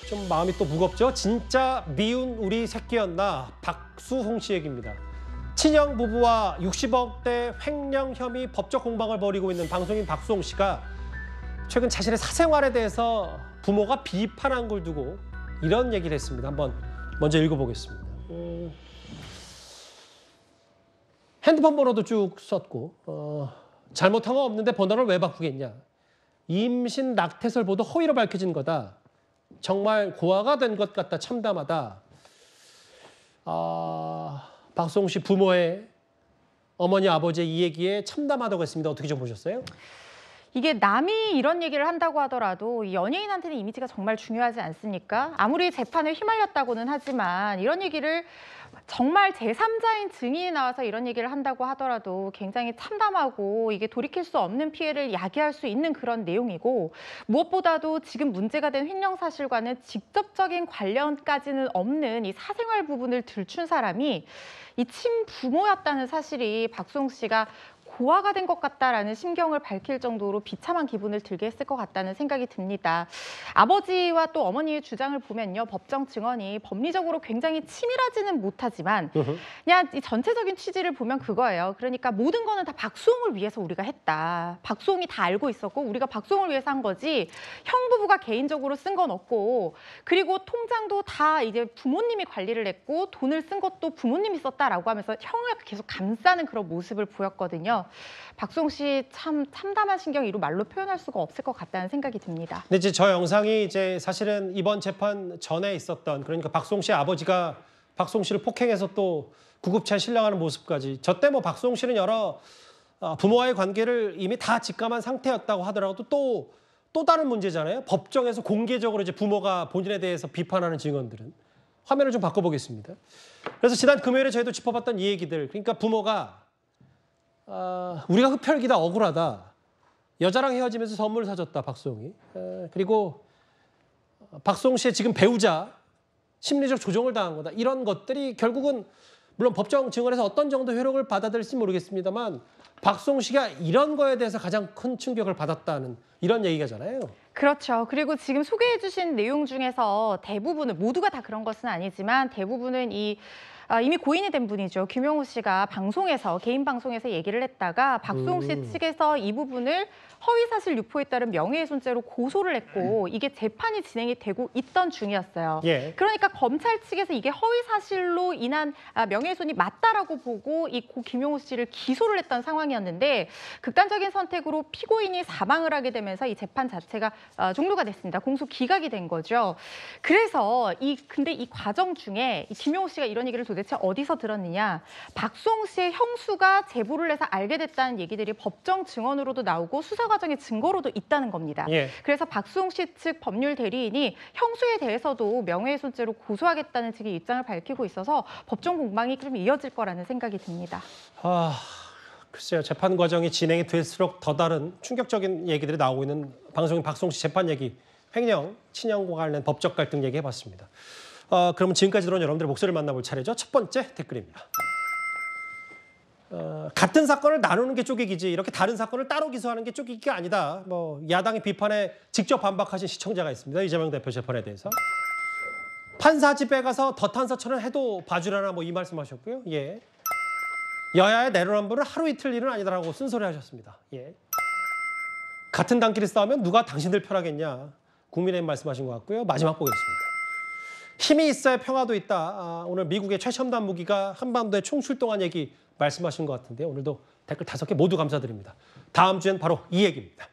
좀 마음이 또 무겁죠? 진짜 미운 우리 새끼였나? 박수홍 씨 얘기입니다. 친형 부부와 60억대 횡령 혐의 법적 공방을 벌이고 있는 방송인 박수홍 씨가 최근 자신의 사생활에 대해서 부모가 비판한 걸 두고 이런 얘기를 했습니다. 한번 먼저 읽어보겠습니다. 핸드폰 번호도 쭉 썼고 잘못한 거 없는데 번호를 왜 바꾸겠냐. 임신 낙태설보도 허위로 밝혀진 거다. 정말 고아가 된 것 같다. 참담하다. 박수홍 씨 부모의 어머니 아버지의 이 얘기에 참담하다고 했습니다. 어떻게 좀 보셨어요? 이게 남이 이런 얘기를 한다고 하더라도 연예인한테는 이미지가 정말 중요하지 않습니까? 아무리 재판에 휘말렸다고는 하지만 이런 얘기를 정말 제3자인 증인이 나와서 이런 얘기를 한다고 하더라도 굉장히 참담하고 이게 돌이킬 수 없는 피해를 야기할 수 있는 그런 내용이고, 무엇보다도 지금 문제가 된 횡령 사실과는 직접적인 관련까지는 없는 이 사생활 부분을 들춘 사람이 이 친부모였다는 사실이 박수홍 씨가 고아가 된 것 같다라는 심경을 밝힐 정도로 비참한 기분을 들게 했을 것 같다는 생각이 듭니다. 아버지와 또 어머니의 주장을 보면요, 법정 증언이 법리적으로 굉장히 치밀하지는 못하지만 그냥 이 전체적인 취지를 보면 그거예요. 그러니까 모든 거는 다 박수홍을 위해서 우리가 했다. 박수홍이 다 알고 있었고 우리가 박수홍을 위해서 한 거지 형 부부가 개인적으로 쓴 건 없고, 그리고 통장도 다 이제 부모님이 관리를 했고 돈을 쓴 것도 부모님이 썼다라고 하면서 형을 계속 감싸는 그런 모습을 보였거든요. 박수홍 씨 참 참담한 심경 이루 말로 표현할 수가 없을 것 같다는 생각이 듭니다. 근데 이제 저 영상이 이제 사실은 이번 재판 전에 있었던, 그러니까 박수홍 씨 아버지가 박수홍 씨를 폭행해서 또 구급차에 실려가는 모습까지, 저 때 뭐 박수홍 씨는 여러 부모와의 관계를 이미 다 직감한 상태였다고 하더라도 또 다른 문제잖아요. 법정에서 공개적으로 이제 부모가 본인에 대해서 비판하는 증언들은. 화면을 좀 바꿔보겠습니다. 그래서 지난 금요일에 저희도 짚어봤던 이 얘기들, 그러니까 부모가 우리가 흡혈귀다, 억울하다. 여자랑 헤어지면서 선물을 사줬다, 박수홍이. 그리고 박수홍 씨의 지금 배우자, 심리적 조종을 당한 거다. 이런 것들이 결국은 물론 법정 증언에서 어떤 정도 효력을 받아들일지 모르겠습니다만 박수홍 씨가 이런 거에 대해서 가장 큰 충격을 받았다는 이런 얘기가잖아요. 그렇죠. 그리고 지금 소개해 주신 내용 중에서 대부분은, 모두가 다 그런 것은 아니지만 대부분은 이미 고인이 된 분이죠. 김용우 씨가 방송에서, 개인 방송에서 얘기를 했다가 박수홍 씨 측에서 이 부분을 허위사실 유포에 따른 명예훼손죄로 고소를 했고 이게 재판이 진행이 되고 있던 중이었어요. 예. 그러니까 검찰 측에서 이게 허위사실로 인한 명예훼손이 맞다라고 보고 이 고 김용우 씨를 기소를 했던 상황이었는데 극단적인 선택으로 피고인이 사망을 하게 되면서 이 재판 자체가 종료가 됐습니다. 공소 기각이 된 거죠. 그래서 근데 이 과정 중에 이 김용우 씨가 이런 얘기를 도대체 어디서 들었느냐? 박수홍 씨의 형수가 제보를 해서 알게 됐다는 얘기들이 법정 증언으로도 나오고 수사 과정의 증거로도 있다는 겁니다. 예. 그래서 박수홍 씨 측 법률 대리인이 형수에 대해서도 명예훼손죄로 고소하겠다는 측의 입장을 밝히고 있어서 법정 공방이 좀 이어질 거라는 생각이 듭니다. 글쎄요. 재판 과정이 진행이 될수록 더 다른 충격적인 얘기들이 나오고 있는 방송인 박수홍 씨 재판 얘기, 횡령, 친형과 관련 법적 갈등 얘기해봤습니다. 그러면 지금까지 들어온 여러분들의 목소리를 만나볼 차례죠. 첫 번째 댓글입니다. 같은 사건을 나누는 게 쪼개기지 이렇게 다른 사건을 따로 기소하는 게 쪼개기가 아니다. 뭐 야당의 비판에 직접 반박하신 시청자가 있습니다. 이재명 대표 재판에 대해서. 판사 집에 가서 덧한사처럼 해도 봐주라나 뭐 이 말씀하셨고요. 예. 여야의 내로남불은 하루 이틀 일은 아니다라고 쓴소리 하셨습니다. 예. 같은 당끼리 싸우면 누가 당신들 편하겠냐. 국민의힘 말씀하신 것 같고요. 마지막 보겠습니다. 힘이 있어야 평화도 있다. 오늘 미국의 최첨단 무기가 한반도에 총출동한 얘기 말씀하신 것 같은데요. 오늘도 댓글 5개 모두 감사드립니다. 다음 주엔 바로 이 얘기입니다.